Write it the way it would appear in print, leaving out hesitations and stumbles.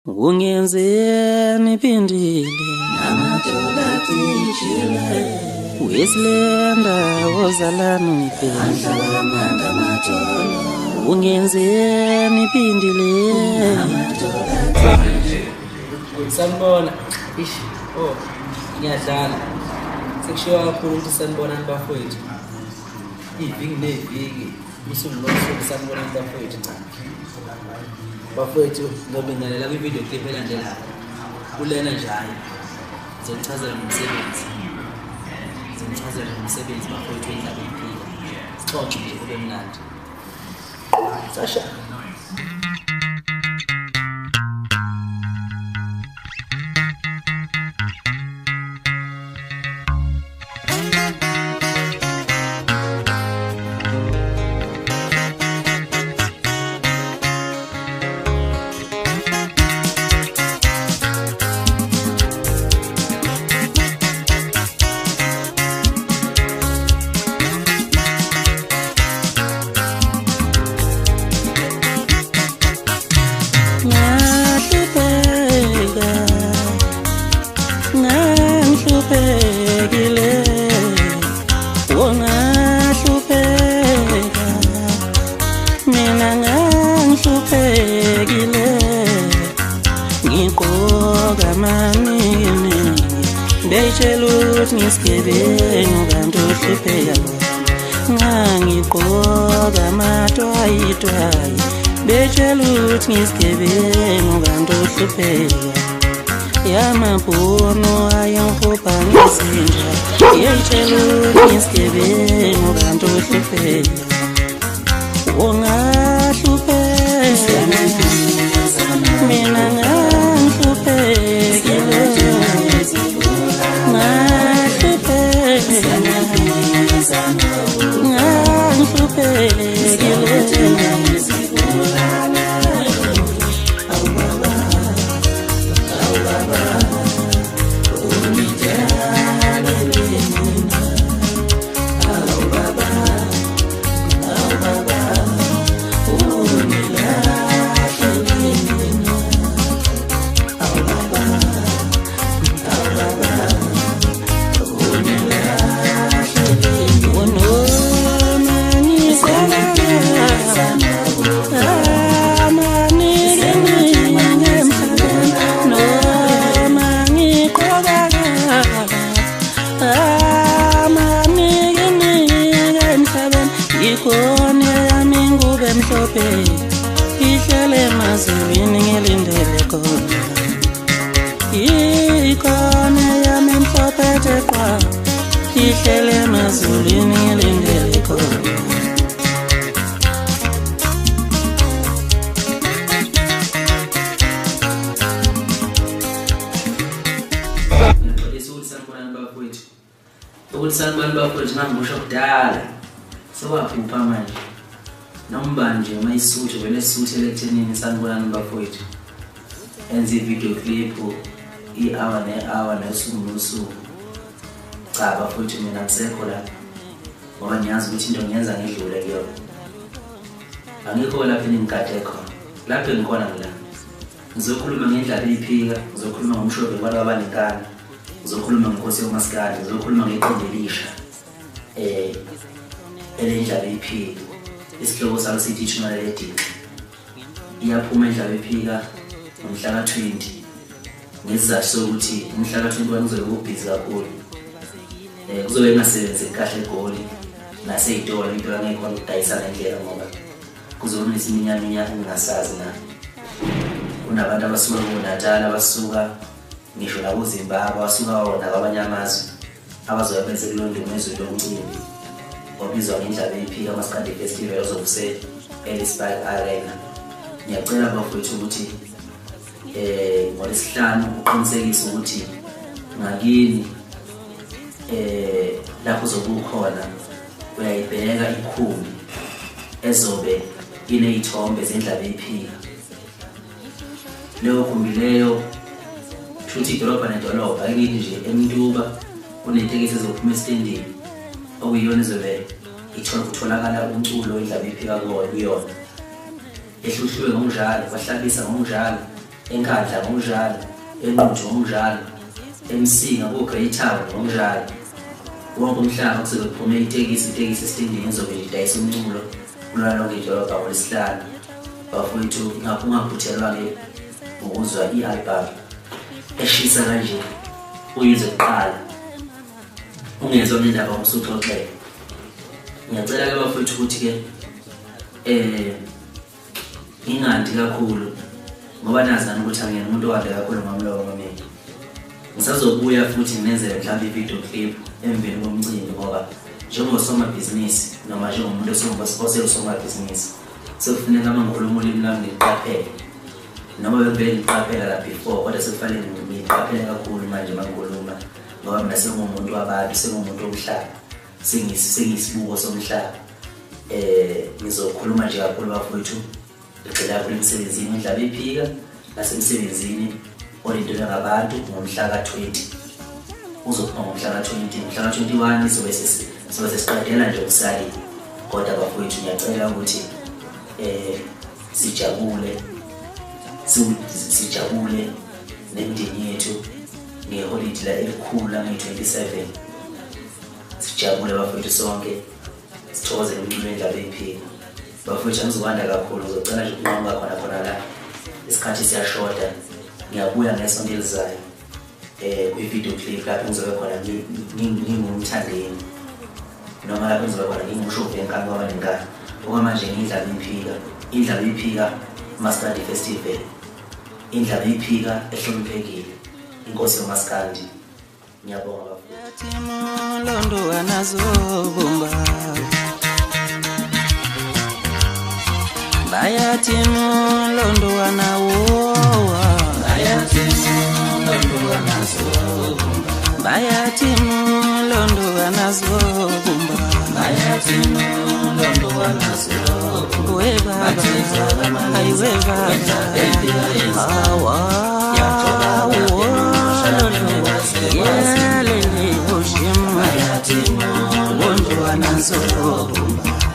Ungenzeni phindile namadoda tijile Weslenda wozalana niphendla namadoda Ungenzeni phindile Sanibona ish ngiyadlala sekushiwa kakhulu ukuthi sanibonani bafowethu iviki neviki usuku nosuku sanibonani bafowethu cha bafowethu ngobingelela kwivideo clip elandelayo kulena njalo ngizochazela ngomsebenzi bafowethu endaba ephila sixoxe nje kube mnandi Sasha Bechelut ngisgebengu kanti uhlupheka ngangigqoka matwayitwayi Bechelut ngisgebengu kanti uhlupheka yamabhono ayangihopha ngezinja Bechelut ngisgebengu kanti uhlupheka ungahlupheka mina ngangihlupheka Ihlele mazulwini ngilindele khona Ikhona yami mhlophe tekwa Ihlele mazulwini ngilindele khona ukuthi sanibonani bafowethu ngangibusho kudala sewaphupha manje noma nje mayisuthe vele isuthe lekuthenini sanibonani bafowethu enze video clip i-hour ne-hour nosuku nosuku cha bafowethu mina ngisekho la ngoba ngiyazi ukuthi into ngiyenza ngidlule kuyona angikho lapha engikade khona lapho engikhona ngila ngizokhuluma ngendaba eyiphika ngizokhuluma ngomshobe kwabantu abanenkani ngizokhuluma ngeNkosi yoMaskandi ngizokhuluma ngeqembu elisha elendaba eyiphika isihloko salo sithi Itshumayelo Yedinga iyaphuma indaba ephika ngomhla ka-20 ngesizathu sokuthi umhla ka-21 kuzobe kubhizi kakhulu kuzobe kungasebenzi kahle eGoli nasey'tolo into angekho ukudayisa ngendlela ngoba kuzobe kunesiminyaminya engingasazi na kunabantu abasuka kuNatal abasuka ngisho la kuZimbabwe abasuka wona kwamanye amazwe abazobe benze kulondweni ezwe lomcimbi obizwa ngendaba eyiphika Maskandi Festival ozokuse Ellisburg Arena ngiyacela bafowethu ukuthi ngolesihlanu uqinisekise ukuthi ngakini lapho zokukhona uyayibheka ikhumbi ezobe inezithombe zendaba eyiphika leyo khumbi leyo futhi idolobha nedolobha akini nje eMntuba kunetekisi ezophuma estendini okuyiyona izobe itholakala umculo indaba ephika kuyona ehluhluwe ngokunjalo bahlabisa ngokunjalo eNkandla ngokunjalo, eNquthu ngokunjalo, eMsinga kuGreytown ngokunjalo. Wonke umhlaba kusuke kuphume itekisi esitendini izobe idayisa umculo kulona lonke idolobha ngoLwesihlanu. Bafowethu ungaphuthelwa-ke ukuzwa i-album eshisa kanje uyizwe kuqala ungezwa nendaba ngosuxoxele. Ngiyacela-ke bafowethu ukuthi-ke ingandi kakhulu ngoba nazana ukuthi angiyena umuntu owade kakhulu ngomlomo mina. Ngisazobuya futhi nginenzele mhlawumbe i-video clip emveni komcimbi ngoba njengosomabhizinisi noma njengomuntu osomabhizinisi sekufuneka uma ngikhuluma ulimi lami ngiqaphele noma bevele ngiqaphela la before kodwa sekufanele ngiqaphele kakhulu manje uma ngikhuluma ngoba mina sengumuntu wabantu, sengumuntu womhlaba, sengiyisibuko somhlaba. Ngizokhuluma nje kakhulu bafowethu ngicela kakhulu emsebenzini Indlaba Iphika nasemsebenzini olindele ngabantu ngomhla ka-20 uzophuma ngomhla ka-20. Mhla ka-21 sobe sesiqedela nje ukusali kodwa bafowethu ngiyacela ukuthi sijabule nemindeni yethu ngeholide la elikhulu lange-27. Sijabule bafowethu sonke, sithokoze nomculo wendlala ephika. Bafowethu angizokwanda kakhulu, ngizocela nje ukunqoba khona la isikhathi siyashoda. Ngiyabuya ngesonto elizayo kwi-video clip lapho ngizobe khona ngingumthandeni noma lapho ngizobe khona ngingumshophi wenkani kwabaningana. Okwamanje Indlaba Iphika Maskandi Festival, Indlaba Iphika ehloniphekile, inkosi yomaskandi. Ngiyabonga bafowethu. Londo anazobumba bayathi Londo anawowa, bayathi Londo anazobumba, we baba, ay we baba, awa, yelele ushima, Londo anazobumba.